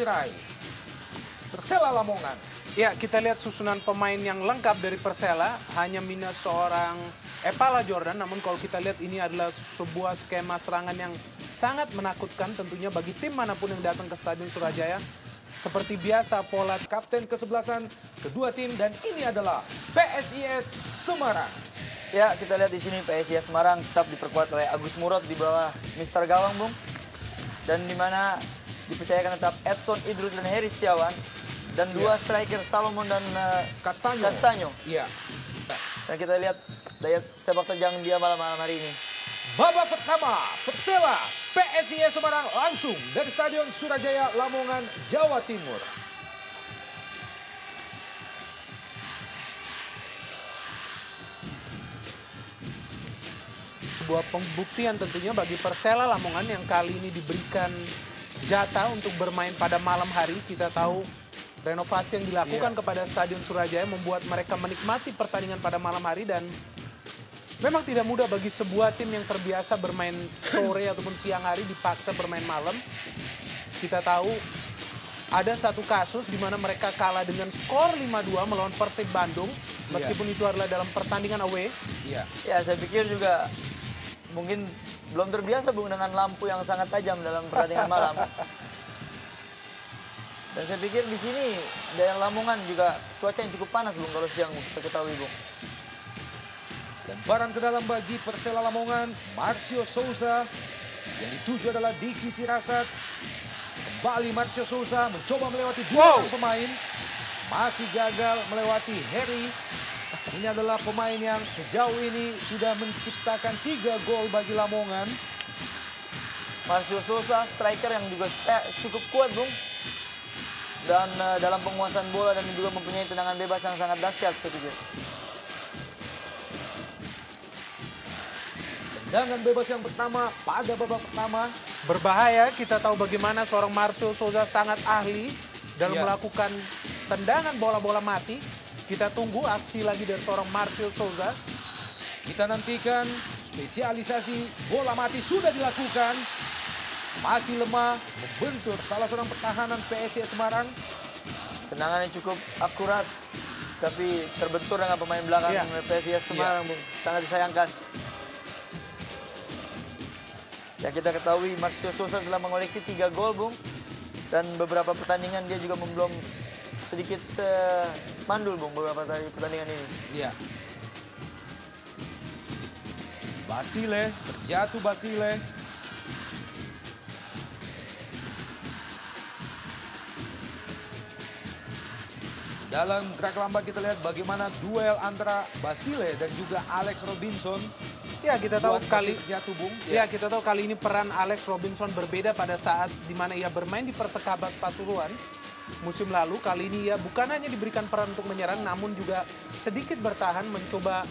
diraih Persela Lamongan. Ya, kita lihat susunan pemain yang lengkap dari Persela, hanya minus seorang Epala Jordan. Namun kalau kita lihat ini adalah sebuah skema serangan yang sangat menakutkan tentunya bagi tim manapun yang datang ke Stadion Surajaya. Seperti biasa pola Kapten kesebelasan kedua tim dan ini adalah PSIS Semarang. Ya, kita lihat di sini PSIS Semarang tetap diperkuat oleh Agus Murad di bawah Mister Gawang, Bung. Dan di mana dipercayakan tetap Edson Idrus dan Heri Setiawan. Dan dua striker Salomon dan Castanyo. Iya. Dan kita lihat daya sepak terjang dia malam hari ini. Babak pertama, Persela PSIS Semarang langsung dari Stadion Surajaya Lamongan, Jawa Timur. sebuah pembuktian tentunya bagi Persela Lamongan yang kali ini diberikan jatah untuk bermain pada malam hari. Kita tahu renovasi yang dilakukan kepada Stadion Surajaya membuat mereka menikmati pertandingan pada malam hari dan memang tidak mudah bagi sebuah tim yang terbiasa bermain sore ataupun siang hari dipaksa bermain malam. Kita tahu ada satu kasus di mana mereka kalah dengan skor 5-2 melawan Persib Bandung meskipun itu adalah dalam pertandingan away. Iya. Ya, saya pikir juga mungkin belum terbiasa, Bung, dengan lampu yang sangat tajam dalam pertandingan malam. Dan saya pikir di sini daerah Lamongan juga cuaca yang cukup panas, Bung, kalau siang kita ketahui, Bung. Lemparan ke dalam bagi Persela Lamongan, Marcio Souza. Yang dituju adalah Diki Firasat. Kembali Marcio Souza mencoba melewati dua orang pemain. Masih gagal melewati Heri. Ini adalah pemain yang sejauh ini sudah menciptakan 3 gol bagi Lamongan. Marcio Souza, striker yang juga cukup kuat, Bung. Dan dalam penguasaan bola dan juga mempunyai tendangan bebas yang sangat dahsyat, saya pikir. Tendangan bebas yang pertama pada babak pertama. Berbahaya, kita tahu bagaimana seorang Marcio Souza sangat ahli dalam melakukan tendangan bola-bola mati. Kita tunggu aksi lagi dari seorang Marcio Souza. Kita nantikan spesialisasi bola mati sudah dilakukan. Masih lemah, membentur salah seorang pertahanan PSIS Semarang. Tendangannya cukup akurat, tapi terbentur dengan pemain belakang PSIS Semarang, Bung. Sangat disayangkan. Yang kita ketahui, Marcio Souza telah mengoleksi 3 gol, Bung. Dan beberapa pertandingan dia juga belum sedikit mandul, Bung, beberapa pertandingan ini. Iya. Basile, terjatuh Basile. Dalam gerak lambat kita lihat bagaimana duel antara Basile dan juga Alex Robinson. Ya, kita tahu kita tahu kali ini peran Alex Robinson berbeda pada saat dimana ia bermain di Persekabas Pasuruan musim lalu. Kali ini ia bukan hanya diberikan peran untuk menyerang, namun juga sedikit bertahan mencoba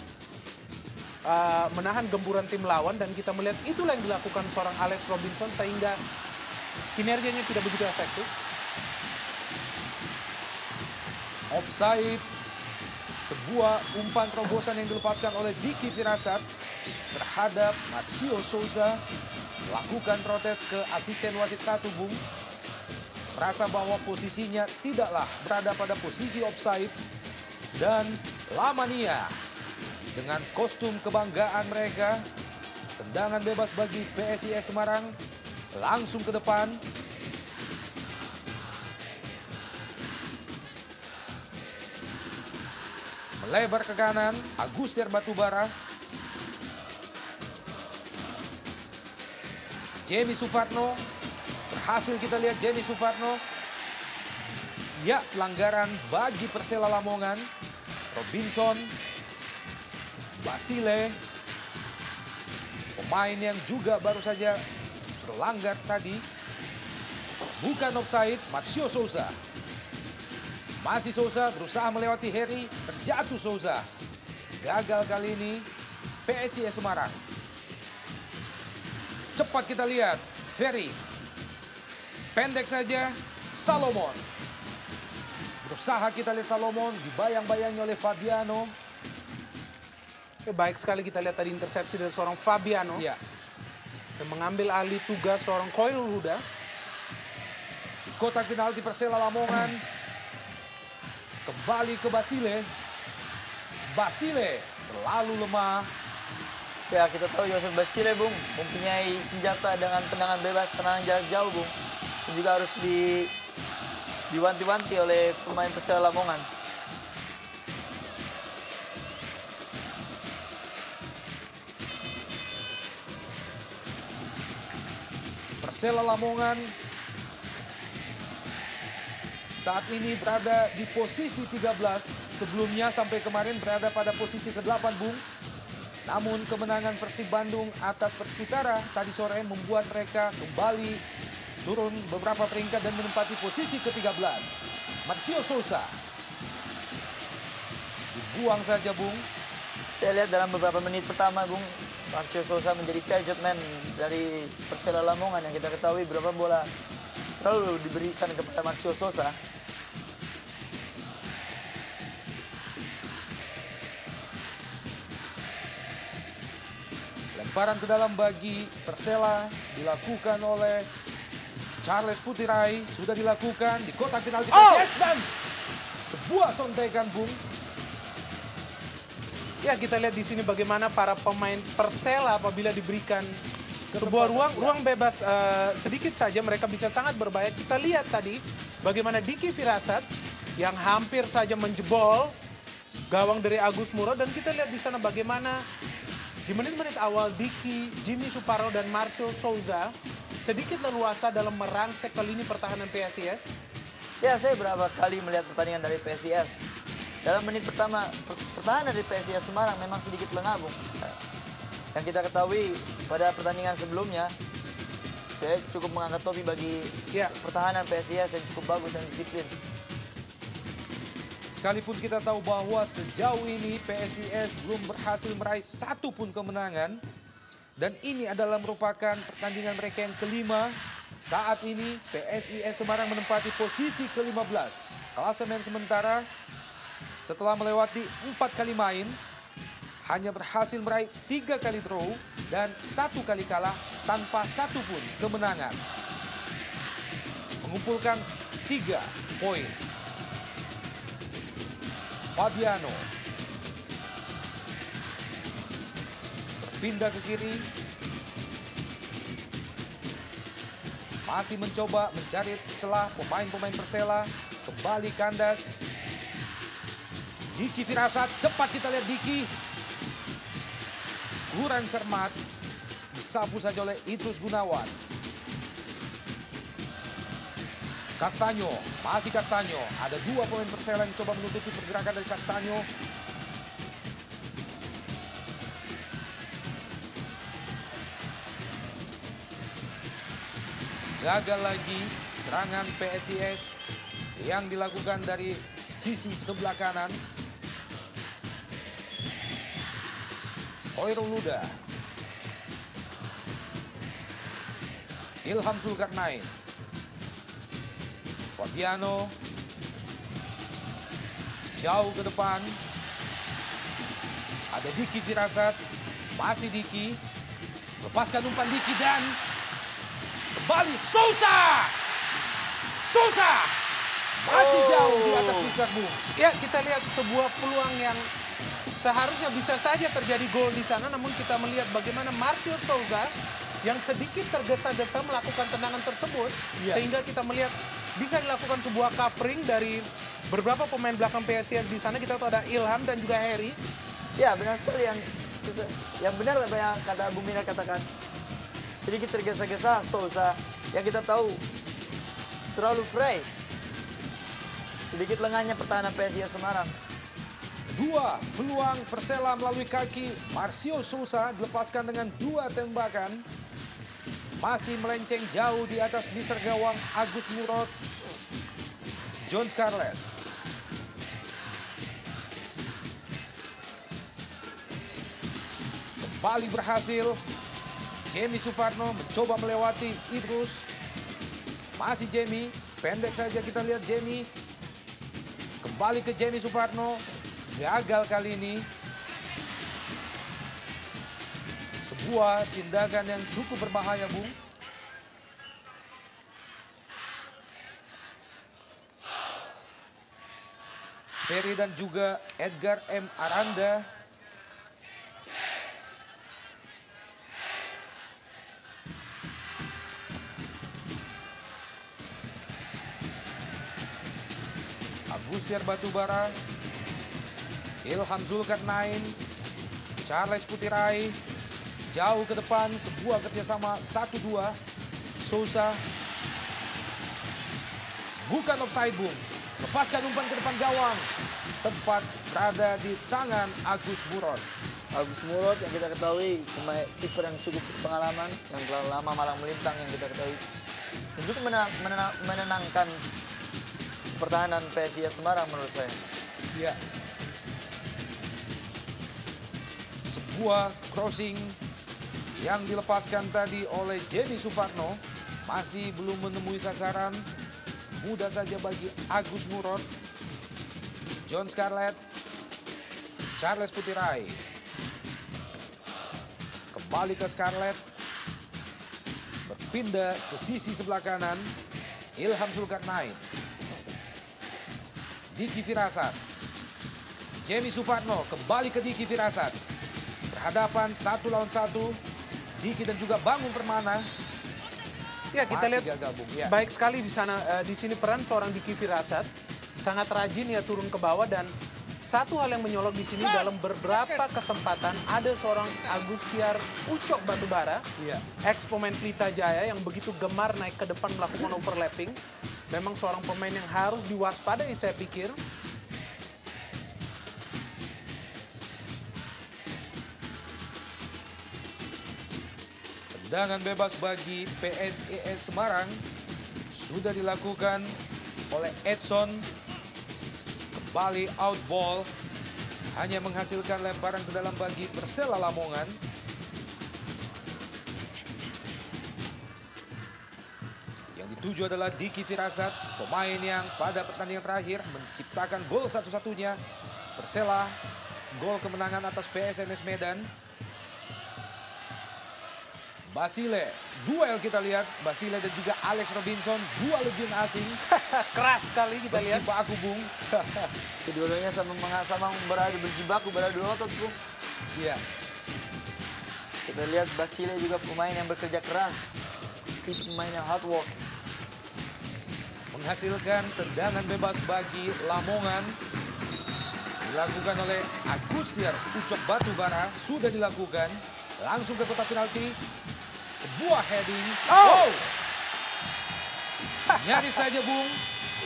menahan gempuran tim lawan, dan kita melihat itulah yang dilakukan seorang Alex Robinson sehingga kinerjanya tidak begitu efektif. Offside, sebuah umpan terobosan yang dilepaskan oleh Diki Firasat terhadap Marcio Souza. Melakukan protes ke asisten wasit 1, Bung. Merasa bahwa posisinya tidaklah berada pada posisi offside. Dan Lamania dengan kostum kebanggaan mereka. Tendangan bebas bagi PSIS Semarang. Langsung ke depan. Melebar ke kanan, Agustier Batubara. Jamie Suparno. Berhasil kita lihat Jamie Suparno. Ya, pelanggaran bagi Persela Lamongan. Robinson. Basile. Pemain yang juga baru saja terlanggar tadi. Bukan offside, Marcio Souza. Masih Souza berusaha melewati Heri, terjatuh Souza. Gagal kali ini PSIS Semarang. Cepat kita lihat, Ferry. Pendek saja, Salomon. Berusaha kita lihat Salomon, dibayang-bayangi oleh Fabiano. Baik sekali kita lihat tadi intersepsi dari seorang Fabiano. Iya. Dan mengambil alih tugas seorang Khairul Huda. kotak penalti Persela Lamongan. Kembali ke Basile. Basile terlalu lemah. Ya, kita tahu Yosef Basile, Bung, mempunyai senjata dengan tendangan bebas, tendangan jarak jauh, Bung. Dan juga harus diwanti-wanti oleh pemain Persela Lamongan. Persela Lamongan saat ini berada di posisi 13. Sebelumnya sampai kemarin berada pada posisi ke-8, Bung. Namun kemenangan Persib Bandung atas Persitara tadi sore membuat mereka kembali turun beberapa peringkat dan menempati posisi ke-13. Marcio Souza dibuang saja, Bung. Saya lihat dalam beberapa menit pertama, Bung, Marcio Souza menjadi target man dari Persela Lamongan yang kita ketahui berapa bola terlalu diberikan kepada Marcio Souza. Lemparan ke dalam bagi Persela dilakukan oleh Charles Putirai. Sudah dilakukan di kotak penalti PSIS dan sebuah sontekan, Bung. Ya, kita lihat di sini bagaimana para pemain Persela apabila diberikan sebuah ruang bebas sedikit saja mereka bisa sangat berbahaya. Kita lihat tadi bagaimana Diki Firasat yang hampir saja menjebol gawang dari Agus Murad, dan kita lihat di sana bagaimana di menit-menit awal Diki, Jimmy Suparno dan Marcio Souza sedikit leluasa dalam merangsek ke lini pertahanan PSIS. Ya, saya berapa kali melihat pertandingan dari PSIS. Dalam menit pertama, pertahanan dari PSIS Semarang memang sedikit lengah, Bung. Yang kita ketahui pada pertandingan sebelumnya, saya cukup mengangkat topi bagi pertahanan PSIS yang cukup bagus dan disiplin. Sekalipun kita tahu bahwa sejauh ini PSIS belum berhasil meraih satu pun kemenangan. Dan ini adalah merupakan pertandingan mereka yang kelima. Saat ini PSIS Semarang menempati posisi ke-15. Klasemen sementara setelah melewati 4 kali main, hanya berhasil meraih 3 kali draw dan 1 kali kalah tanpa satu pun kemenangan. Mengumpulkan 3 poin. Fabiano berpindah ke kiri. Masih mencoba mencari celah pemain-pemain Persela. Kembali kandas. Diki Firasat, cepat kita lihat Diki. Kurang cermat. Disapu saja oleh Idrus Gunawan. Castanyo, masih Castanyo. Ada 2 pemain Persela yang coba menutupi pergerakan dari Castanyo. Gagal lagi serangan PSIS yang dilakukan dari sisi sebelah kanan. Khairul Huda. Ilham Zulkarnain. Fabiano. Jauh ke depan. Ada Diki Firasat. Masih Diki. Lepaskan umpan Diki dan kembali Souza. Souza. Masih jauh di atas Misak, Bung. Ya, kita lihat sebuah peluang yang seharusnya bisa saja terjadi gol di sana, namun kita melihat bagaimana Marcio Souza yang sedikit tergesa-gesa melakukan tendangan tersebut, sehingga kita melihat bisa dilakukan sebuah covering dari beberapa pemain belakang PSIS di sana. Kita tahu ada Ilham dan juga Heri. Ya, benar sekali yang benar apa yang kata Bung Mina katakan. Sedikit tergesa-gesa Souza yang kita tahu terlalu free. Sedikit lengahnya pertahanan PSIS Semarang. 2 peluang Persela melalui kaki Marcio Souza dilepaskan dengan 2 tembakan. Masih melenceng jauh di atas Mister Gawang Agus Murad. John Scarlett. Kembali berhasil. Jimmy Suparno mencoba melewati Idrus. Masih Jimmy. Pendek saja kita lihat Jimmy. Kembali ke Jimmy Suparno. Gagal kali ini. Sebuah tindakan yang cukup berbahaya, Bung. Ferry dan juga Edgar M. Aranda. Agustiar Batubara, Ilham Zulkarnain, Charles Putirai, jauh ke depan, sebuah kerjasama 1-2. Souza, bukan offside Bung, lepaskan umpan ke depan gawang, tepat berada di tangan Agus Murad. Agus Murad yang kita ketahui pemain kiper yang cukup pengalaman, yang telah lama malang melintang yang kita ketahui. Dan juga menenangkan pertahanan PSIS Semarang menurut saya. Ya. Sebuah crossing yang dilepaskan tadi oleh Jenny Suparno masih belum menemui sasaran. Mudah saja bagi Agus Murad. John Scarlett, Charles Putirai. Kembali ke Scarlett. Berpindah ke sisi sebelah kanan. Ilham Zulkarnain. Diki Firasat. Jenny Suparno kembali ke Diki Firasat. Berhadapan 1 lawan 1. Diki dan juga Bangun Permana. Ya, kita lihat gabung, ya. baik sekali di sana, di sini peran seorang Diki Firasat. Sangat rajin ya turun ke bawah, dan satu hal yang menyolok di sini dalam beberapa kesempatan ada seorang Agustiar Ucok Batubara, Iya. ex pemain Pelita Jaya yang begitu gemar naik ke depan melakukan overlapping. Memang seorang pemain yang harus diwaspadai saya pikir. Tendangan bebas bagi PSIS Semarang sudah dilakukan oleh Edson. Kembali out ball, hanya menghasilkan lemparan ke dalam bagi Persela Lamongan. Yang dituju adalah Diki Firasat, pemain yang pada pertandingan terakhir menciptakan gol satu-satunya Persela, gol kemenangan atas PSMS Medan. Basile, duel kita lihat, Basile dan juga Alex Robinson, dua legion asing. Keras sekali kita lihat. Berjibaku, Bung. Kedua-duanya sama berada berjibaku, berada otot, Bung. Iya. Kita lihat Basile juga pemain yang bekerja keras. Tipe pemain yang hard work. Menghasilkan tendangan bebas bagi Lamongan. Dilakukan oleh Agustiar Ucok Batubara, sudah dilakukan. Langsung ke kotak penalti. Sebuah heading. Oh! Nyaris saja, Bung.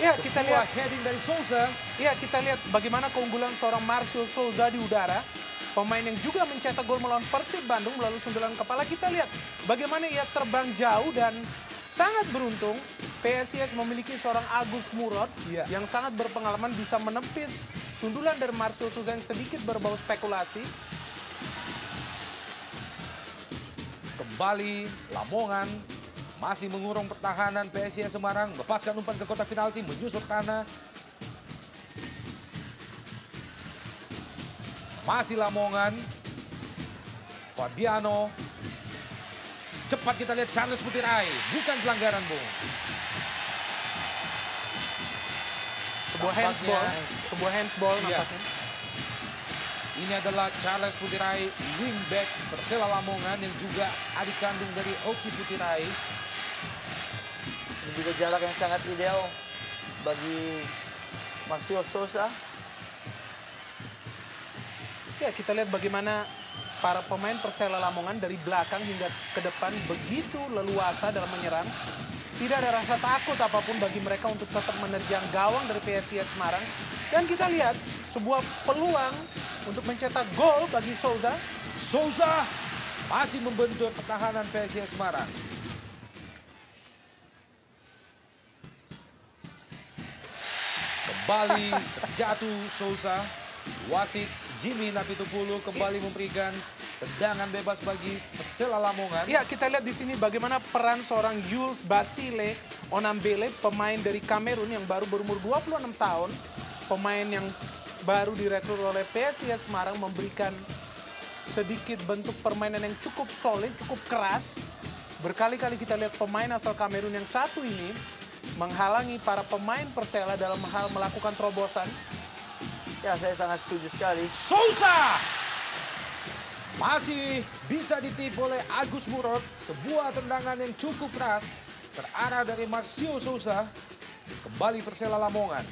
Ya, kita lihat. Sebuah heading dari Souza. Ya, kita lihat bagaimana keunggulan seorang Marcio Souza di udara. Pemain yang juga mencetak gol melawan Persib Bandung melalui sundulan kepala. Kita lihat bagaimana ia terbang jauh dan sangat beruntung. PSIS memiliki seorang Agus Murad yang sangat berpengalaman, bisa menepis sundulan dari Marcio Souza yang sedikit berbau spekulasi. Kembali Lamongan masih mengurung pertahanan PSIS Semarang. Lepaskan umpan ke kotak penalti, menyusut tanah. Masih Lamongan. Fabiano. Cepat kita lihat Charles Putirai. Bukan pelanggaran, Bung. Sebuah handsball. Sebuah handsball nampaknya. Ini adalah Charles Putirai, wingback Persela Lamongan yang juga adik kandung dari Oki Putirai. Ini juga jarak yang sangat ideal bagi Marcio Souza. Ya, kita lihat bagaimana para pemain Persela Lamongan dari belakang hingga ke depan begitu leluasa dalam menyerang. Tidak ada rasa takut apapun bagi mereka untuk tetap menerjang gawang dari PSIS Semarang. Dan kita lihat sebuah peluang untuk mencetak gol bagi Souza. Souza masih membentur pertahanan PSIS Semarang. Kembali terjatuh Souza. Wasit Jimmy Napitupulu kembali memberikan tendangan bebas bagi Persela Lamongan. Ya, kita lihat di sini bagaimana peran seorang Jules Basile Onambele, pemain dari Kamerun yang baru berumur 26 tahun. Pemain yang baru direkrut oleh PSIS Semarang, memberikan sedikit bentuk permainan yang cukup solid, cukup keras. Berkali-kali kita lihat pemain asal Kamerun yang satu ini menghalangi para pemain Persela dalam hal melakukan terobosan. Ya, saya sangat setuju sekali. Souza masih bisa ditipu oleh Agus Murad. Sebuah tendangan yang cukup keras terarah dari Marcio Souza. Kembali Persela Lamongan.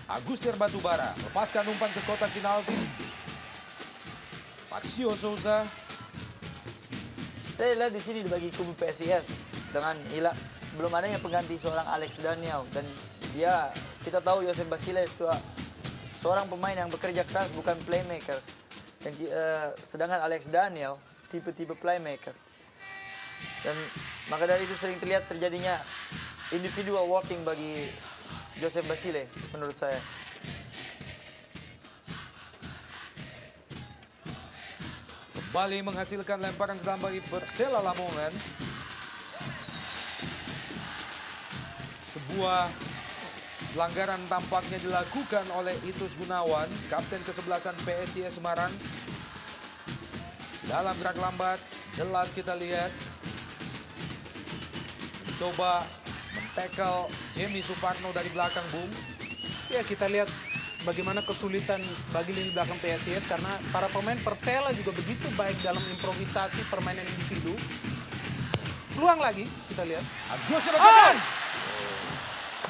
Agustiar Batubara lepaskan umpan ke kotak penalti. Marcio Souza. Saya lihat di sini bagi kubu PSIS dengan belum adanya pengganti seorang Alex Daniel, dan kita tahu Joseph Basile seorang pemain yang bekerja keras, bukan playmaker. Dan sedangkan Alex Daniel tipe-tipe playmaker. Dan maka dari itu sering terlihat terjadinya individual walking bagi Joseph Basile menurut saya. Kembali menghasilkan lemparan ke dalam bagi Persela Lamongan. Sebuah pelanggaran tampaknya dilakukan oleh Itus Gunawan, kapten kesebelasan PSIS Semarang. Dalam gerak lambat, jelas kita lihat. Coba men-tackle Jamie Suparno dari belakang, Bung. Ya, kita lihat bagaimana kesulitan bagi lini belakang PSIS karena para pemain Persela juga begitu baik dalam improvisasi permainan individu. Peluang lagi, kita lihat.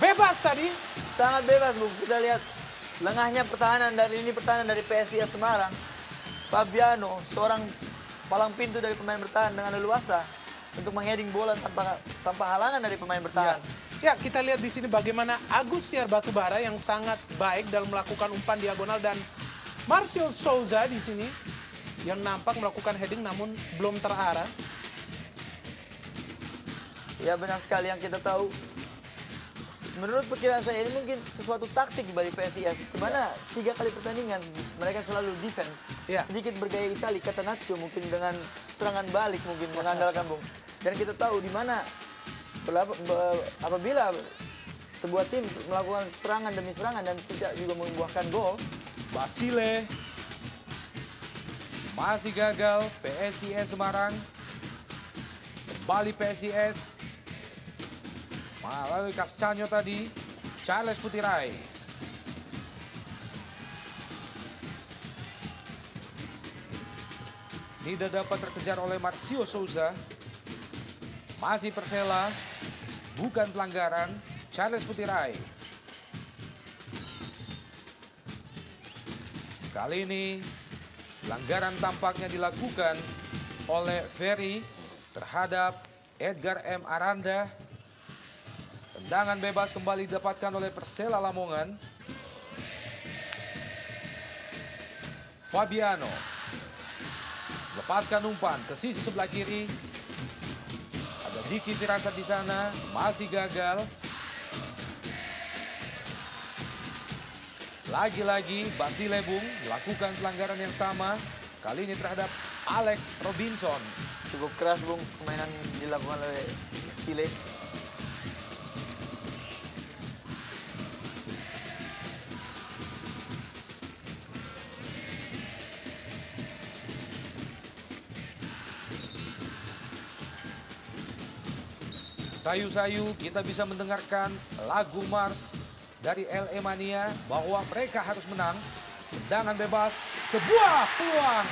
Bebas tadi. Sangat bebas, Bung. Kita lihat lengahnya pertahanan dari lini pertahanan dari PSIS Semarang. Fabiano, seorang palang pintu dari pemain bertahan dengan leluasa untuk mengheading bola tanpa halangan dari pemain bertahan. Ya, kita lihat di sini bagaimana Agustiar Batubara yang sangat baik dalam melakukan umpan diagonal, dan Marcio Souza di sini yang nampak melakukan heading namun belum terarah. Ya, benar sekali yang kita tahu. Menurut perkiraan saya ini mungkin sesuatu taktik bagi PSIS. Kemana 3 kali pertandingan mereka selalu defense. Ya. Sedikit bergaya Itali, Catenaccio mungkin dengan serangan balik mungkin mengandalkan, Bung. Dan kita tahu di mana apabila sebuah tim melakukan serangan demi serangan dan tidak juga membuahkan gol. Basile masih gagal. PSIS Semarang. Kembali PSIS. Melalui Cascanyo tadi, Charles Putirai. Tidak dapat terkejar oleh Marcio Souza. Masih Persela, bukan pelanggaran, Charles Putirai. Kali ini, pelanggaran tampaknya dilakukan oleh Ferry terhadap Edgar M. Aranda. Tendangan bebas kembali didapatkan oleh Persela Lamongan. Fabiano lepaskan umpan ke sisi sebelah kiri. Ada Diki Firasat di sana, masih gagal. Lagi-lagi Basile, Bung, melakukan pelanggaran yang sama. Kali ini terhadap Alex Robinson. Cukup keras, Bung, permainan dilakukan oleh Sile. Sayu-sayu kita bisa mendengarkan lagu Mars dari LA Mania bahwa mereka harus menang. Tendangan bebas, sebuah peluang.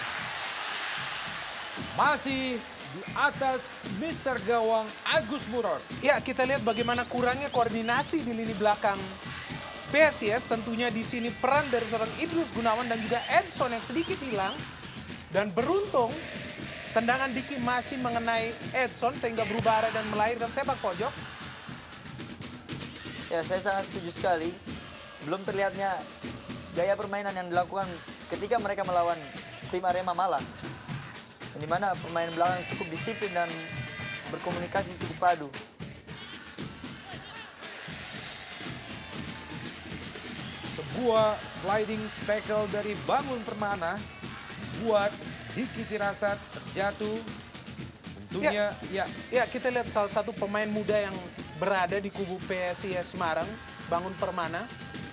Masih di atas Mr. Gawang Agus Murad. Ya, kita lihat bagaimana kurangnya koordinasi di lini belakang PSIS. Tentunya di sini peran dari seorang Idrus Gunawan dan juga Edson yang sedikit hilang. Dan beruntung tendangan Diki masih mengenai Edson sehingga berubah arah dan melahirkan sepak pojok. Ya, saya sangat setuju sekali. Belum terlihatnya gaya permainan yang dilakukan ketika mereka melawan tim Arema Malang. Di mana pemain belakang cukup disiplin dan berkomunikasi cukup padu. Sebuah sliding tackle dari Bangun Permana buat Diki Firasat terjatuh. Tentunya ya kita lihat salah satu pemain muda yang berada di kubu PSIS Semarang, Bangun Permana.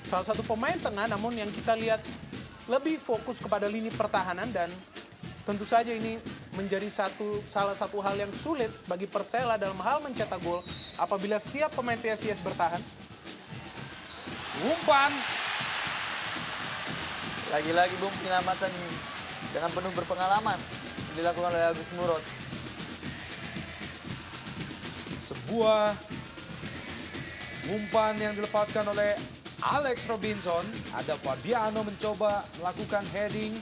Salah satu pemain tengah namun yang kita lihat lebih fokus kepada lini pertahanan, dan tentu saja ini menjadi salah satu hal yang sulit bagi Persela dalam hal mencetak gol apabila setiap pemain PSIS bertahan. Umpan Lagi-lagi Bung, penyelamatan dengan penuh berpengalaman dilakukan oleh Agus Murad. Sebuah umpan yang dilepaskan oleh Alex Robinson. Ada Fabiano mencoba melakukan heading.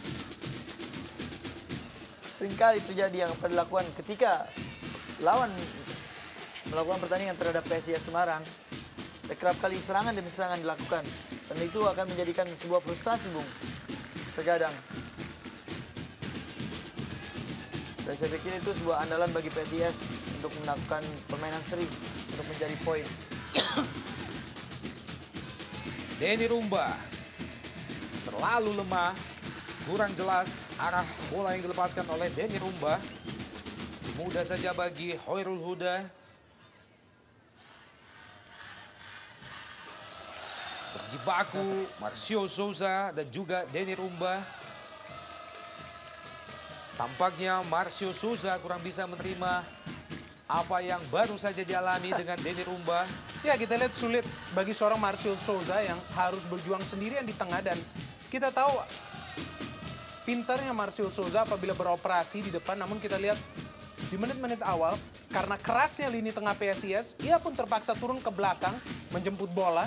Seringkali terjadi yang pernah dilakukan ketika lawan melakukan pertandingan terhadap PSIS Semarang. Kerap kali serangan demi serangan dilakukan. Dan itu akan menjadikan sebuah frustasi, Bung. Terkadang. Dan saya pikir itu sebuah andalan bagi PSIS untuk melakukan permainan seri untuk mencari poin. Denny Rumba terlalu lemah, kurang jelas arah bola yang dilepaskan oleh Denny Rumba. Mudah saja bagi Hoirul Huda. Berjibaku Marcio Souza dan juga Denny Rumba. Tampaknya Marcio Souza kurang bisa menerima apa yang baru saja dialami dengan Denny Rumba. Ya, kita lihat sulit bagi seorang Marcio Souza yang harus berjuang sendirian di tengah, dan kita tahu pintarnya Marcio Souza apabila beroperasi di depan. Namun kita lihat di menit-menit awal, karena kerasnya lini tengah PSIS, ia pun terpaksa turun ke belakang menjemput bola.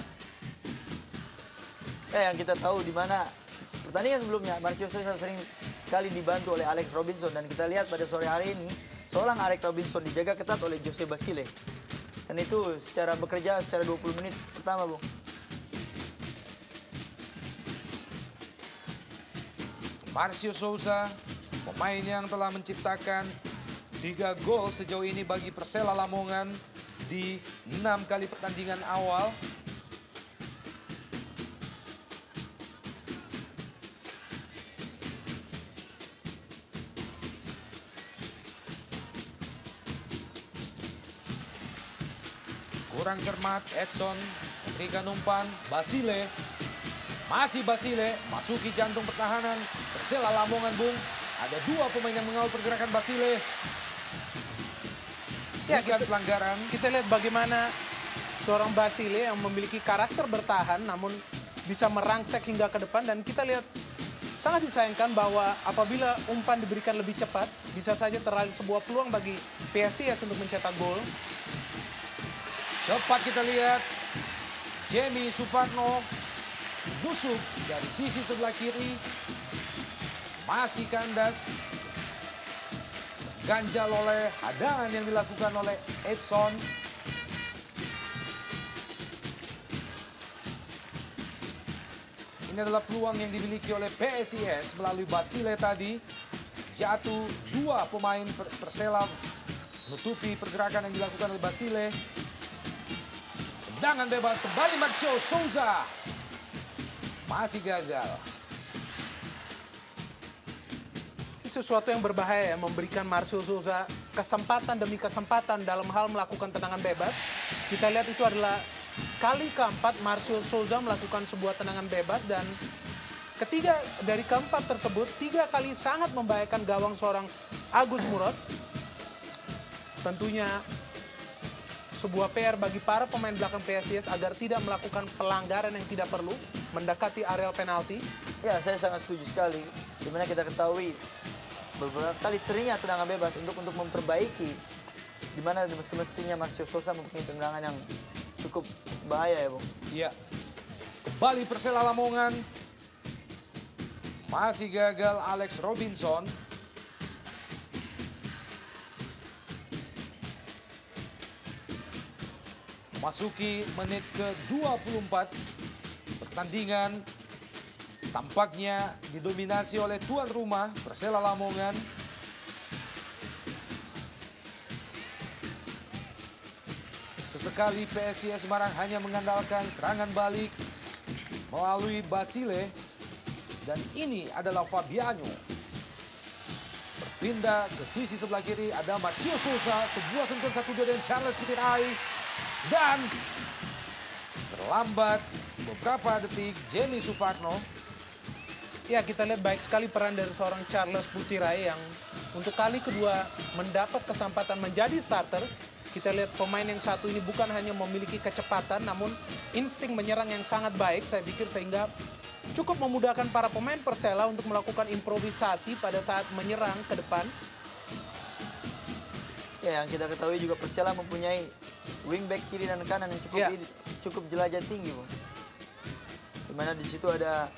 Yang kita tahu di mana pertandingan sebelumnya Marcio Souza sering kali dibantu oleh Alex Robinson, dan kita lihat pada sore hari ini seorang Alex Robinson dijaga ketat oleh Jose Basile. Dan itu secara bekerja secara 20 menit pertama, Bung. Marcio Souza, pemain yang telah menciptakan 3 gol sejauh ini bagi Persela Lamongan di 6 kali pertandingan awal. Kurang cermat, Edson memberikan umpan, Basile. Masih Basile, masuki jantung pertahanan Persela Lamongan, Bung. Ada 2 pemain yang mengawal pergerakan Basile. Ya, Bukan pelanggaran. Kita lihat bagaimana seorang Basile yang memiliki karakter bertahan namun bisa merangsek hingga ke depan, dan kita lihat sangat disayangkan bahwa apabila umpan diberikan lebih cepat bisa saja terlalu sebuah peluang bagi PSIS untuk mencetak gol. Cepat kita lihat Jamie Suparno busuk dari sisi sebelah kiri. Masih kandas. Ganjal oleh hadangan yang dilakukan oleh Edson. Ini adalah peluang yang dimiliki oleh PSIS melalui Basile tadi. Jatuh 2 pemain Persela menutupi pergerakan yang dilakukan oleh Basile. Tendangan bebas kembali Marcio Souza. Masih gagal. Ini sesuatu yang berbahaya ya, memberikan Marcio Souza kesempatan demi kesempatan dalam hal melakukan tendangan bebas. Kita lihat itu adalah kali keempat Marcio Souza melakukan sebuah tendangan bebas, dan ketiga dari keempat tersebut 3 kali sangat membahayakan gawang seorang Agus Murad. Tentunya sebuah PR bagi para pemain belakang PSIS agar tidak melakukan pelanggaran yang tidak perlu mendekati areal penalti. Ya, saya sangat setuju sekali. Dimana kita ketahui beberapa kali seringnya tendangan bebas untuk memperbaiki. Dimana semestinya Marcio Souza mempunyai tendangan yang cukup bahaya ya, Bung. Iya. Kembali Persela Lamongan. Masih gagal Alex Robinson. Masuki menit ke-24, pertandingan tampaknya didominasi oleh tuan rumah Persela Lamongan. Sesekali PSIS Semarang hanya mengandalkan serangan balik melalui Basile, dan ini adalah Fabiano. Berpindah ke sisi sebelah kiri, ada Marcio Souza, sebuah sentuhan 1-2 dan Charles Putirai. Dan terlambat beberapa detik Jamie Suparno. Ya, kita lihat baik sekali peran dari seorang Charles Putirai yang untuk kali kedua mendapat kesempatan menjadi starter. Kita lihat pemain yang satu ini bukan hanya memiliki kecepatan, namun insting menyerang yang sangat baik, saya pikir, sehingga cukup memudahkan para pemain Persela untuk melakukan improvisasi pada saat menyerang ke depan. Ya, yang kita ketahui juga Persela mempunyai wingback kiri dan kanan yang cukup jelajah tinggi, Bung. Dimana di situ ada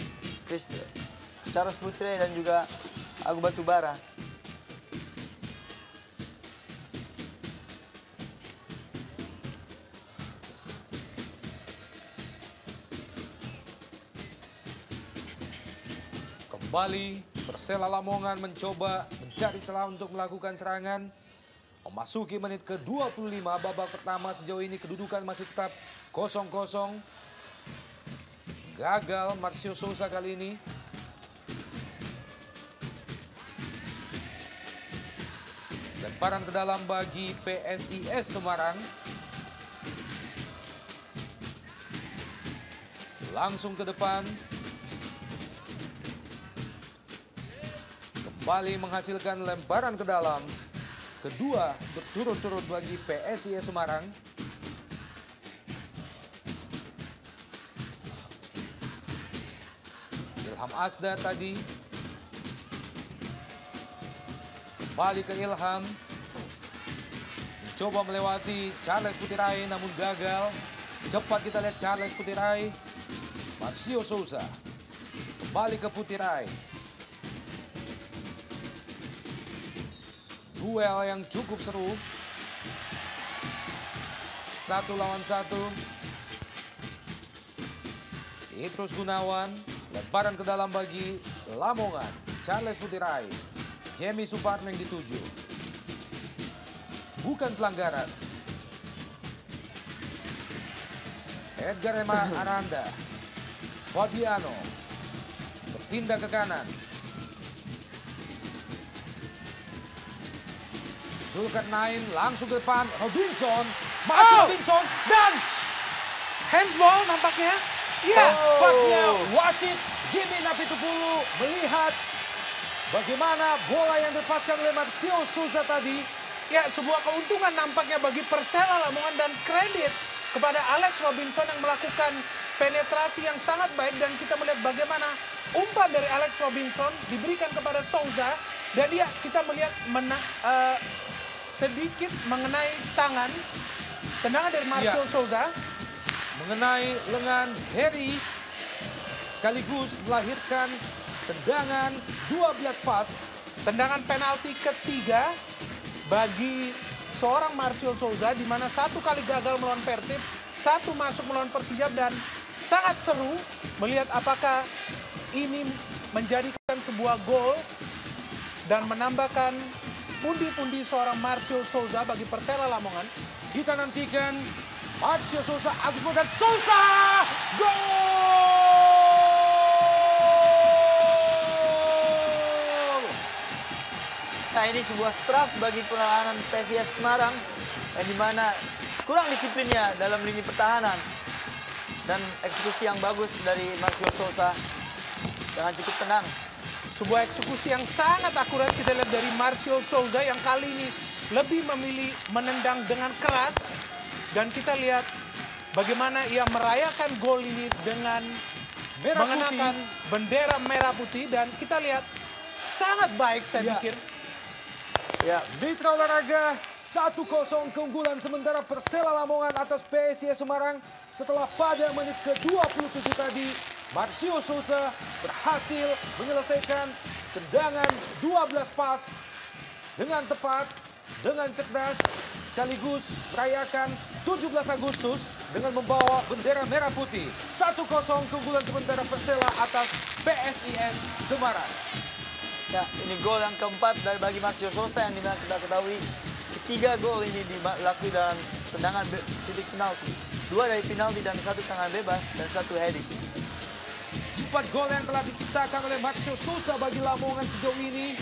Charles Putri dan juga Agu Batubara. Kembali Persela Lamongan mencoba mencari celah untuk melakukan serangan. Memasuki menit ke-25 babak pertama, sejauh ini kedudukan masih tetap 0-0. Gagal Marcio Souza kali ini. Lemparan ke dalam bagi PSIS Semarang. Langsung ke depan. Kembali menghasilkan lemparan ke dalam. Kedua berturut-turut bagi PSIS Semarang. Ilham Asda tadi. Kembali ke Ilham. Mencoba melewati Charles Putirai namun gagal. Cepat kita lihat Charles Putirai. Marcio Souza. Kembali ke Putirai. Duel yang cukup seru. 1 lawan 1. Petrus Gunawan. Lemparan ke dalam bagi Lamongan. Charles Putirai. Jamie Suparno yang dituju. Bukan pelanggaran. Edgar Ema Aranda. Fabiano. Berpindah ke kanan. Zulkarnain langsung ke depan. Robinson. Masih Robinson. Dan handsball nampaknya. Iya. Tampaknya wasit Jimmy Napitupulu melihat bagaimana bola yang dilepaskan oleh Marcio Souza tadi. Ya, sebuah keuntungan nampaknya bagi Persela Lamongan dan kredit kepada Alex Robinson yang melakukan penetrasi yang sangat baik, dan kita melihat bagaimana umpan dari Alex Robinson diberikan kepada Souza dan kita melihat sedikit mengenai tangan. Tendangan dari Marcio Souza mengenai lengan Harry sekaligus melahirkan tendangan 12 pas. Tendangan penalti ketiga bagi seorang Marcio Souza, di mana 1 kali gagal melawan Persib, 1 masuk melawan Persijap, dan sangat seru melihat apakah ini menjadikan sebuah gol dan menambahkan pundi-pundi seorang Marcio Souza bagi Persela Lamongan. Kita nantikan Marcio Souza, Agus Morgan Souza, gol! Nah, ini sebuah straf bagi perlawanan PSIS Semarang yang dimana kurang disiplinnya dalam lini pertahanan dan eksekusi yang bagus dari Marcio Souza dengan cukup tenang. Sebuah eksekusi yang sangat akurat kita lihat dari Marcio Souza yang kali ini lebih memilih menendang dengan keras, dan kita lihat bagaimana ia merayakan gol ini dengan mengenakan bendera merah putih, dan kita lihat sangat baik saya pikir. Ya, Mitra Olahraga 1-0 keunggulan sementara Persela Lamongan atas PSIS Semarang setelah pada menit ke-27 tadi Marcio Souza berhasil menyelesaikan tendangan 12 pas dengan tepat, dengan cerdas, sekaligus merayakan 17 Agustus dengan membawa bendera merah putih. 1-0 keunggulan sementara Persela atas PSIS Semarang. Ya, ini gol yang keempat bagi Marcio Souza yang dimana kita ketahui ketiga gol ini dilakukan dalam tendangan titik penalti. 2 dari penalti dan 1 tendangan bebas dan 1 heading. 4 gol yang telah diciptakan oleh Marcio Souza bagi Lamongan sejauh ini.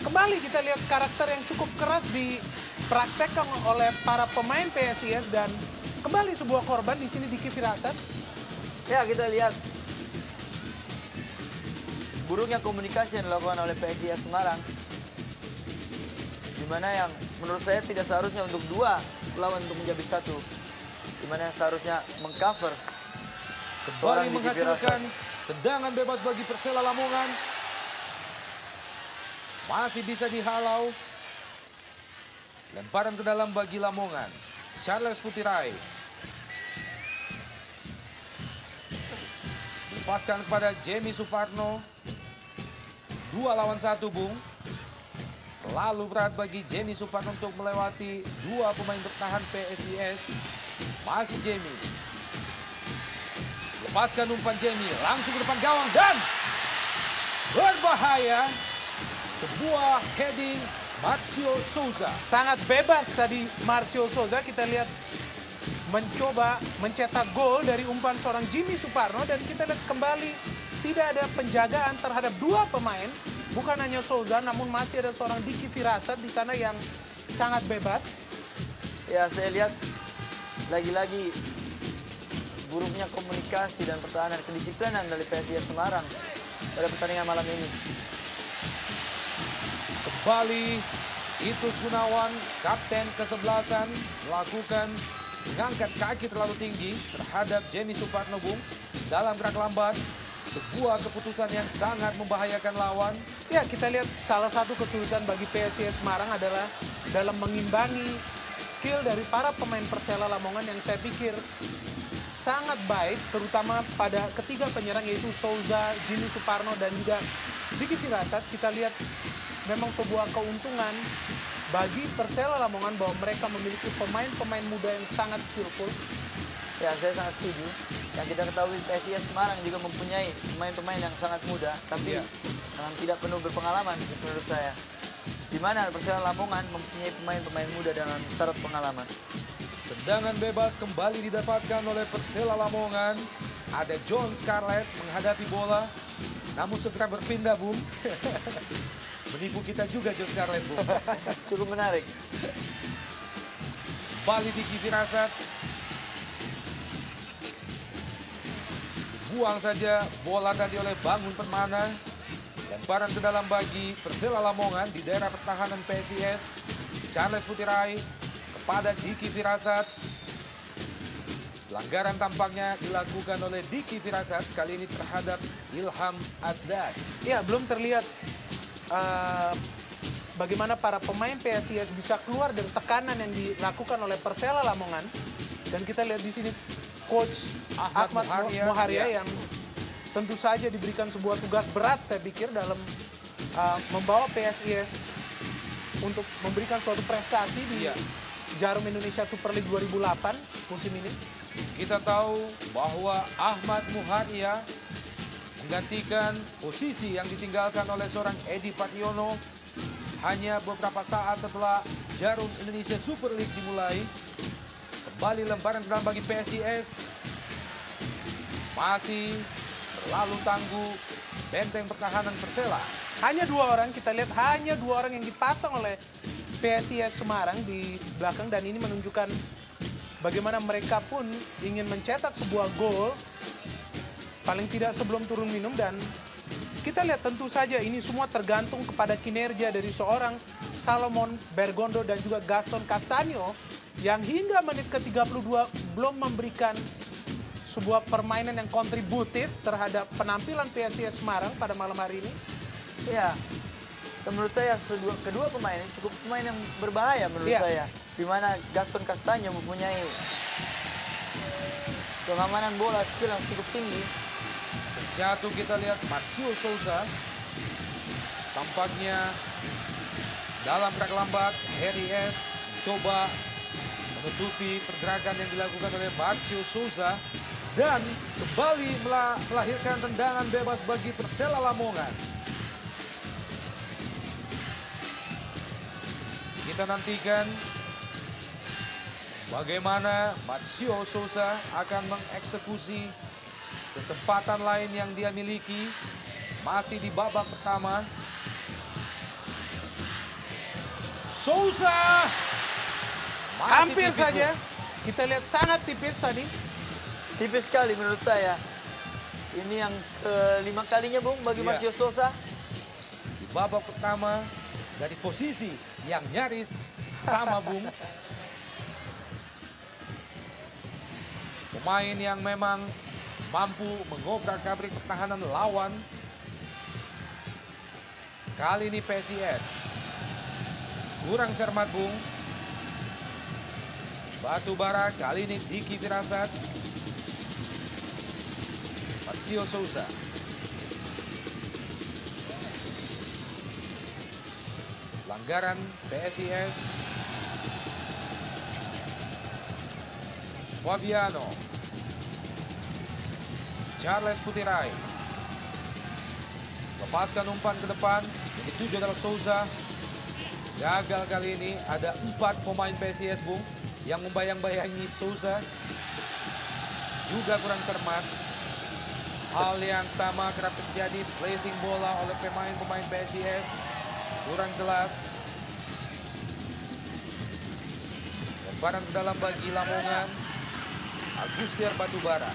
Kembali kita lihat karakter yang cukup keras dipraktekkan oleh para pemain PSIS, dan kembali sebuah korban di sini Diki Firasat. Ya, kita lihat buruknya komunikasi yang dilakukan oleh PSIS Semarang, dimana yang menurut saya tidak seharusnya untuk 2 lawan untuk menjadi 1, dimana yang seharusnya mengcover Kembali menghasilkan tendangan bebas bagi Persela Lamongan. Masih bisa dihalau. Lemparan ke dalam bagi Lamongan. Charles Putirai. Lepaskan kepada Jamie Suparno. 2 lawan 1, Bung. Terlalu berat bagi Jamie Suparno untuk melewati 2 pemain bertahan PSIS. Masih Jamie. Lepaskan umpan Jamie, langsung ke depan gawang dan berbahaya. Sebuah heading Marcio Souza. Sangat bebas tadi Marcio Souza, kita lihat mencoba mencetak gol dari umpan seorang Jimmy Suparno, dan kita lihat kembali tidak ada penjagaan terhadap 2 pemain, bukan hanya Souza namun masih ada seorang Diki Firasat di sana yang sangat bebas. Ya, saya lihat lagi-lagi buruknya komunikasi dan pertahanan kedisiplinan dari PSIS Semarang pada pertandingan malam ini. Kembali Itus Gunawan, kapten ke-11, melakukan mengangkat kaki terlalu tinggi terhadap Jamie Suparno, Bung. Dalam gerak lambat, sebuah keputusan yang sangat membahayakan lawan. Ya, kita lihat salah satu kesulitan bagi PSIS Semarang adalah dalam mengimbangi skill dari para pemain Persela Lamongan yang saya pikir sangat baik, terutama pada ketiga penyerang yaitu Souza, Jimmy Suparno, dan juga Diki Firasat. Kita lihat memang sebuah keuntungan bagi Persela Lamongan bahwa mereka memiliki pemain-pemain muda yang sangat skillful. Ya, saya sangat setuju. Yang kita ketahui PSIS Semarang juga mempunyai pemain-pemain yang sangat muda, tapi tidak penuh berpengalaman menurut saya. Di mana Persela Lamongan mempunyai pemain-pemain muda dalam syarat pengalaman. Tendangan bebas kembali didapatkan oleh Persela Lamongan. Ada John Scarlett menghadapi bola, namun segera berpindah, Bung. Menipu kita juga John Scarlett, Bung. Cukup menarik. Kembali Diki Firasat. Dibuang saja bola tadi oleh Bangun Permana. Lemparan ke dalam bagi Persela Lamongan di daerah pertahanan PSIS. Charles Putirai kepada Diki Firasat. Pelanggaran tampaknya dilakukan oleh Diki Firasat kali ini terhadap Ilham Asdad. Ya, belum terlihat bagaimana para pemain PSIS bisa keluar dari tekanan yang dilakukan oleh Persela Lamongan. Dan kita lihat di sini Coach Ahmad Moharia yang tentu saja diberikan sebuah tugas berat, saya pikir, dalam membawa PSIS untuk memberikan suatu prestasi di Jarum Indonesia Super League 2008 musim ini. Kita tahu bahwa Ahmad Moharia menggantikan posisi yang ditinggalkan oleh seorang Edi Pationo hanya beberapa saat setelah Jarum Indonesia Super League dimulai. Kembali lemparan ke dalam bagi PSIS. Masih terlalu tangguh benteng pertahanan Persela. Hanya 2 orang, kita lihat hanya 2 orang yang dipasang oleh PSIS Semarang di belakang, dan ini menunjukkan bagaimana mereka pun ingin mencetak sebuah gol paling tidak sebelum turun minum. Dan kita lihat tentu saja ini semua tergantung kepada kinerja dari seorang Salomon Bergondo dan juga Gaston Castanyo yang hingga menit ke-32 belum memberikan sebuah permainan yang kontributif terhadap penampilan PSIS Semarang pada malam hari ini. Ya, menurut saya kedua pemain ini cukup pemain yang berbahaya menurut saya. Di mana Gaston Castanyo mempunyai pengamanan bola skill yang cukup tinggi. Jatuh kita lihat Marcio Souza. Tampaknya dalam gerak lambat Harry S coba menutupi pergerakan yang dilakukan oleh Marcio Souza. Dan kembali melahirkan tendangan bebas bagi Persela Lamongan. Kita nantikan bagaimana Marcio Souza akan mengeksekusi kesempatan lain yang dia miliki. Masih di babak pertama. Souza masih Hampir tipis, saja. Bro. Kita lihat sangat tipis tadi. Tipis sekali menurut saya. Ini yang ke-5 kalinya, Bung, bagi Marcio Souza. Di babak pertama dari posisi yang nyaris sama, Bung. Pemain yang memang mampu mengobrak-abrik pertahanan lawan. Kali ini PSIS kurang cermat, Bung. Batubara kali ini Diki Firasat. Marcio Souza. Pelanggaran PSIS. Fabiano. Charles Putirai. Lepaskan umpan ke depan. Yang dituju adalah Souza. Gagal kali ini. Ada 4 pemain PSIS, Bung, yang membayang-bayangi Souza. Juga kurang cermat. Hal yang sama kerap terjadi, placing bola oleh pemain-pemain PSIS. Kurang jelas. Lemparan ke dalam bagi Lamongan. Agustiar Batubara.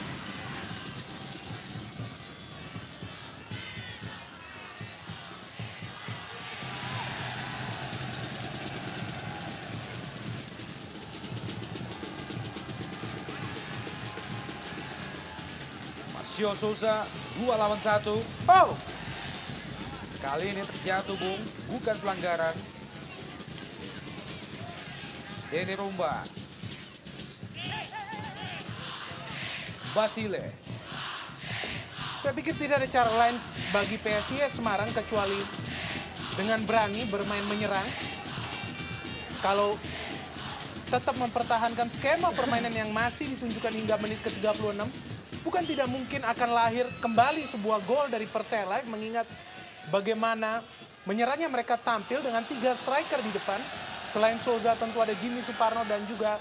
Marcio Souza, 2 lawan 1. Oh, Kali ini terjatuh, Bung, bukan pelanggaran. Denny Rumba. Basile. saya pikir tidak ada cara lain bagi PSIS Semarang kecuali dengan berani bermain menyerang. Kalau tetap mempertahankan skema permainan yang masih ditunjukkan hingga menit ke-36, bukan tidak mungkin akan lahir kembali sebuah gol dari Persela, mengingat bagaimana menyerangnya mereka tampil dengan 3 striker di depan. Selain Souza tentu ada Jimmy Suparno dan juga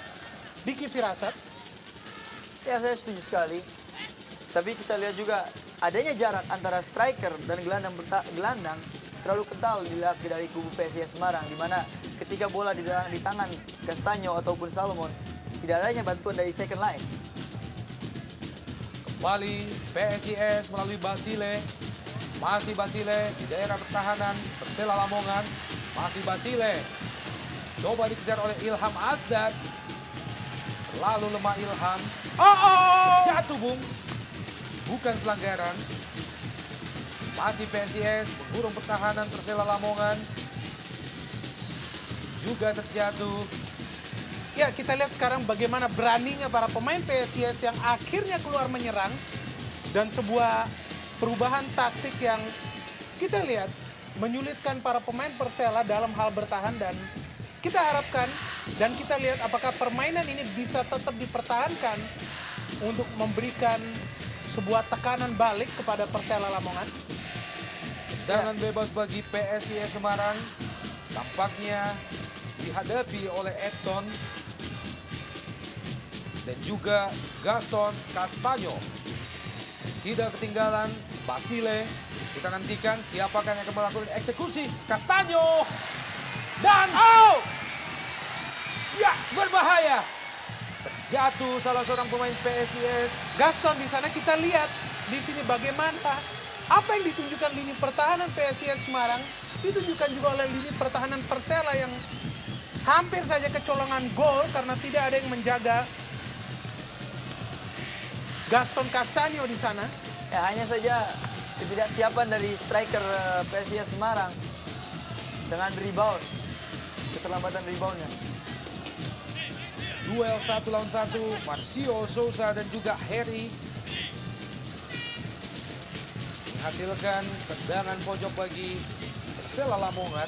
Diki Firasat. Ya, saya setuju sekali. Tapi kita lihat juga adanya jarak antara striker dan gelandang terlalu kental dilihat dari kubu PSIS Semarang, di mana ketika bola di tangan Castanyo ataupun Salomon, tidak adanya bantuan dari second line. Kembali PSIS melalui Basile. Masih Basile di daerah pertahanan Persela Lamongan. Masih Basile. Coba dikejar oleh Ilham Asdad. Lalu lemah Ilham. Jatuh, Bung. Bukan pelanggaran. Masih PSIS mengurung pertahanan Persela Lamongan. Juga terjatuh. Ya, kita lihat sekarang bagaimana beraninya para pemain PSIS yang akhirnya keluar menyerang. Dan sebuah perubahan taktik yang kita lihat menyulitkan para pemain Persela dalam hal bertahan. Dan kita harapkan dan kita lihat apakah permainan ini bisa tetap dipertahankan untuk memberikan sebuah tekanan balik kepada Persela Lamongan. Tendangan bebas bagi PSIS Semarang tampaknya dihadapi oleh Edson dan juga Gaston Castanyo. Tidak ketinggalan Basile. Kita nantikan siapakah yang akan melakukan eksekusi. Castanyo dan ya, berbahaya. Terjatuh salah seorang pemain PSIS. Gaston, di sana kita lihat di sini bagaimana apa yang ditunjukkan lini pertahanan PSIS Semarang ditunjukkan juga oleh lini pertahanan Persela yang hampir saja kecolongan gol karena tidak ada yang menjaga Gaston Castanyo di sana. Ya, hanya saja ketidaksiapan dari striker PSIS Semarang dengan rebound, keterlambatan reboundnya. Duel 1 lawan 1, Marcio Souza dan juga Harry menghasilkan tendangan pojok bagi Persela Lamongan.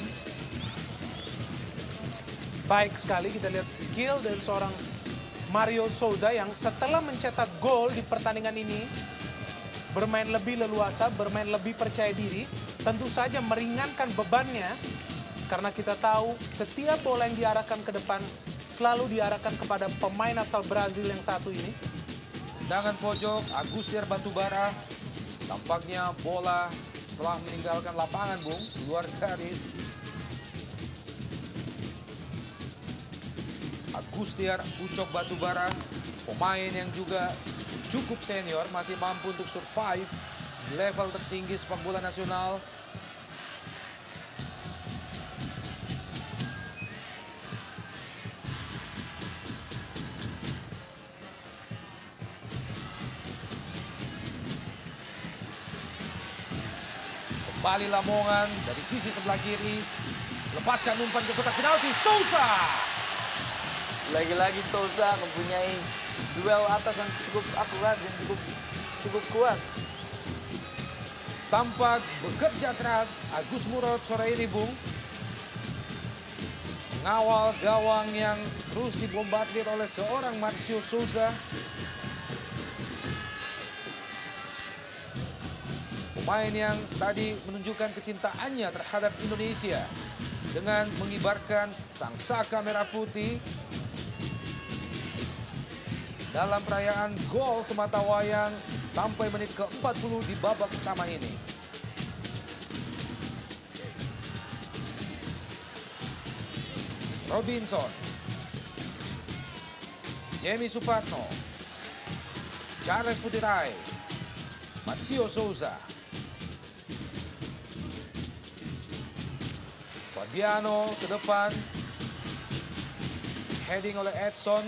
Baik sekali kita lihat skill dari seorang Mario Souza yang setelah mencetak gol di pertandingan ini bermain lebih leluasa, bermain lebih percaya diri, tentu saja meringankan bebannya karena kita tahu setiap bola yang diarahkan ke depan selalu diarahkan kepada pemain asal Brazil yang satu ini. Tendangan pojok Agustiar Batubara. Tampaknya bola telah meninggalkan lapangan, Bung, keluar garis. Agustiar Ucok Batubara, pemain yang juga cukup senior, masih mampu untuk survive di level tertinggi sepak bola nasional. Kembali Lamongan dari sisi sebelah kiri. Lepaskan umpan ke kotak penalti. Souza. Lagi-lagi Souza mempunyai duel atas yang cukup akurat dan cukup kuat. Tampak bekerja keras Agus Murad sore ini, Bung. Mengawal gawang yang terus dibombardir oleh seorang Marcio Souza. Pemain yang tadi menunjukkan kecintaannya terhadap Indonesia dengan mengibarkan sangsaka merah putih dalam perayaan gol sematawayang sampai menit ke-40 di babak pertama ini. Robinson, Jamie Suparno, Charles Putirai, Marcio Souza, Fabiano ke depan, heading oleh Edson.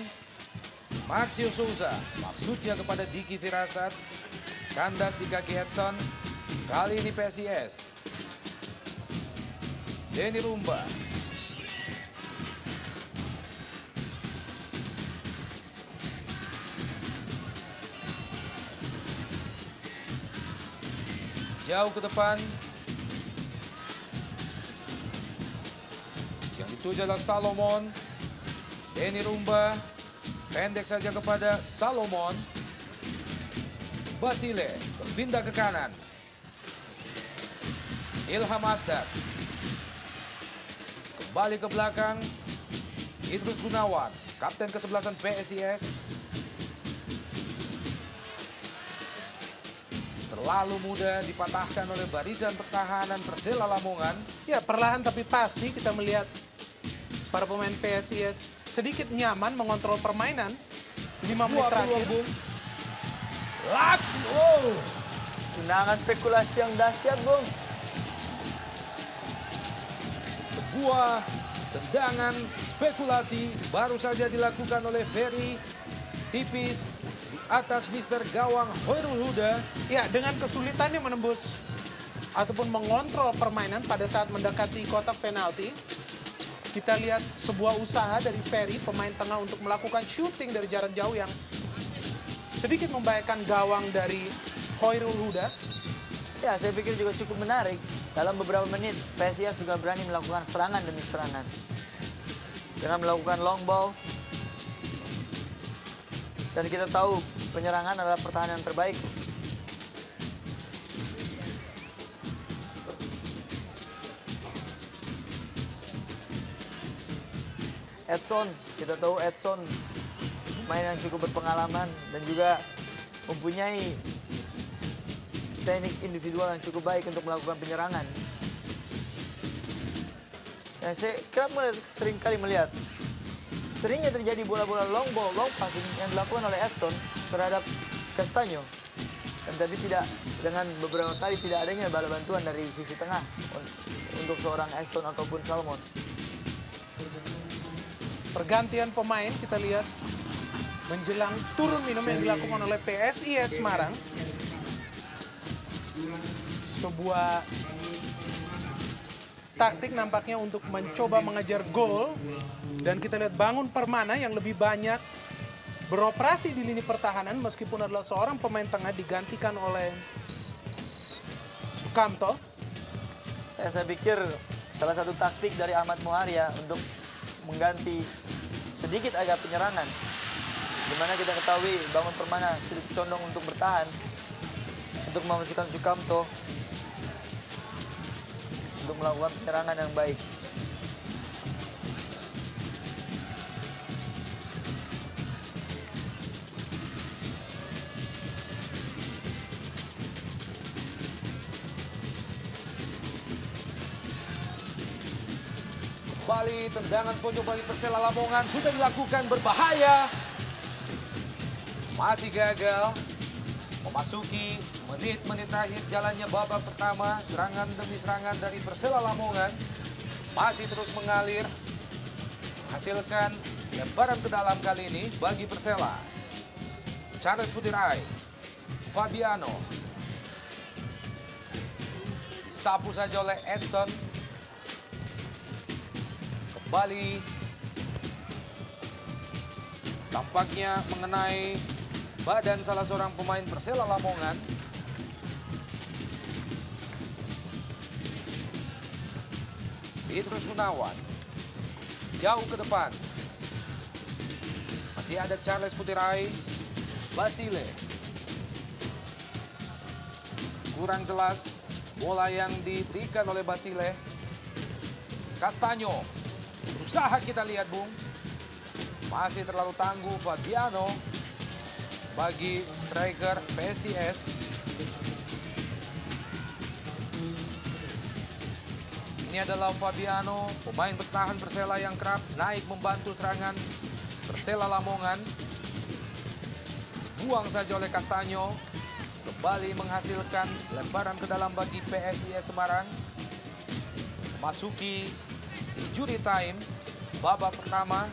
Marcio Souza, maksudnya kepada Diki Firasat, kandas di kaki Edson, kali ini PSIS. Denny Rumba, jauh ke depan, yang dituju adalah Salomon. Denny Rumba pendek saja kepada Salomon. Basile berpindah ke kanan. Ilham Asdak kembali ke belakang. Idrus Gunawan, kapten kesebelasan PSIS. Terlalu mudah dipatahkan oleh barisan pertahanan Persela Lamongan. Ya, perlahan tapi pasti kita melihat para pemain PSIS sedikit nyaman mengontrol permainan 5 menit terakhir. Lagi, oh. Tendangan spekulasi yang dahsyat, Bung. Sebuah tendangan spekulasi baru saja dilakukan oleh Ferry, tipis di atas Mister Gawang Hoirul Huda. Ya, dengan kesulitannya menembus ataupun mengontrol permainan pada saat mendekati kotak penalti. Kita lihat sebuah usaha dari Ferry, pemain tengah, untuk melakukan shooting dari jarak jauh yang sedikit membahayakan gawang dari Hoirul Huda. Ya, saya pikir juga cukup menarik. Dalam beberapa menit, PSIS juga berani melakukan serangan demi serangan. Dengan melakukan long ball. Dan kita tahu penyerangan adalah pertahanan terbaik. Edson, kita tahu Edson pemain yang cukup berpengalaman dan juga mempunyai teknik individual yang cukup baik untuk melakukan penyerangan. Ya, saya sering kali melihat seringnya terjadi bola-bola long ball, long passing yang dilakukan oleh Edson terhadap Castaño. Dan tapi tidak, dengan beberapa kali tidak adanya bala bantuan dari sisi tengah untuk seorang Edson ataupun Salomon. Pergantian pemain kita lihat menjelang turun minum yang dilakukan oleh PSIS Semarang. Sebuah taktik nampaknya untuk mencoba mengejar gol. Dan kita lihat Bangun Permana yang lebih banyak beroperasi di lini pertahanan meskipun adalah seorang pemain tengah digantikan oleh Sukamto. Ya, saya pikir salah satu taktik dari Ahmad Muharia untuk mengganti sedikit agak penyerangan, dimana kita ketahui Bangun Permana sedikit condong untuk bertahan, untuk memasukkan Sukamto untuk melakukan penyerangan yang baik. Kembali tendangan pojok bagi Persela Lamongan sudah dilakukan, berbahaya. Masih gagal. Memasuki menit-menit terakhir jalannya babak pertama, serangan demi serangan dari Persela Lamongan masih terus mengalir, menghasilkan lebaran ke dalam kali ini bagi Persela. Charles Putirai, Fabiano, Disapu saja oleh Edson. Kembali. Tampaknya mengenai badan salah seorang pemain Persela Lamongan. Petrus Gunawan. Jauh ke depan. Masih ada Charles Putirai. Basile. Kurang jelas bola yang diberikan oleh Basile. Castanyo. Berusaha kita lihat, Bung. Masih terlalu tangguh Fabiano bagi striker PSIS. Ini adalah Fabiano, pemain bertahan Persela yang kerap naik membantu serangan Persela Lamongan. Buang saja oleh Castanyo. Kembali menghasilkan lemparan ke dalam bagi PSIS Semarang. Memasuki injury time babak pertama.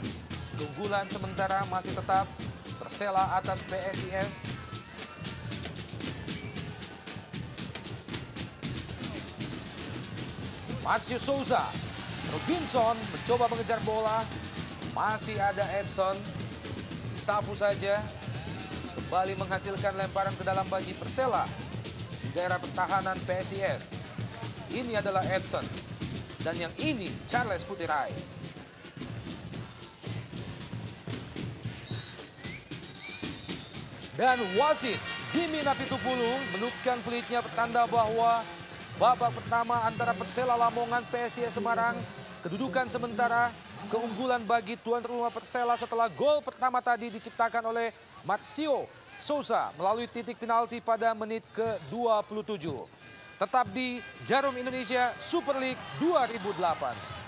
Keunggulan sementara masih tetap Persela atas PSIS. Marcio Souza. Robinson mencoba mengejar bola. Masih ada Edson. Disapu saja. Kembali menghasilkan lemparan ke dalam bagi Persela di daerah pertahanan PSIS. Ini adalah Edson. Dan yang ini Charles Putirai. Dan wasit Jimmy Napitupulu menutupkan pelitnya pertanda bahwa babak pertama antara Persela Lamongan PSIS Semarang kedudukan sementara keunggulan bagi tuan rumah Persela setelah gol pertama tadi diciptakan oleh Marcio Souza melalui titik penalti pada menit ke-27. Tetap di Jarum Indonesia Super League 2008.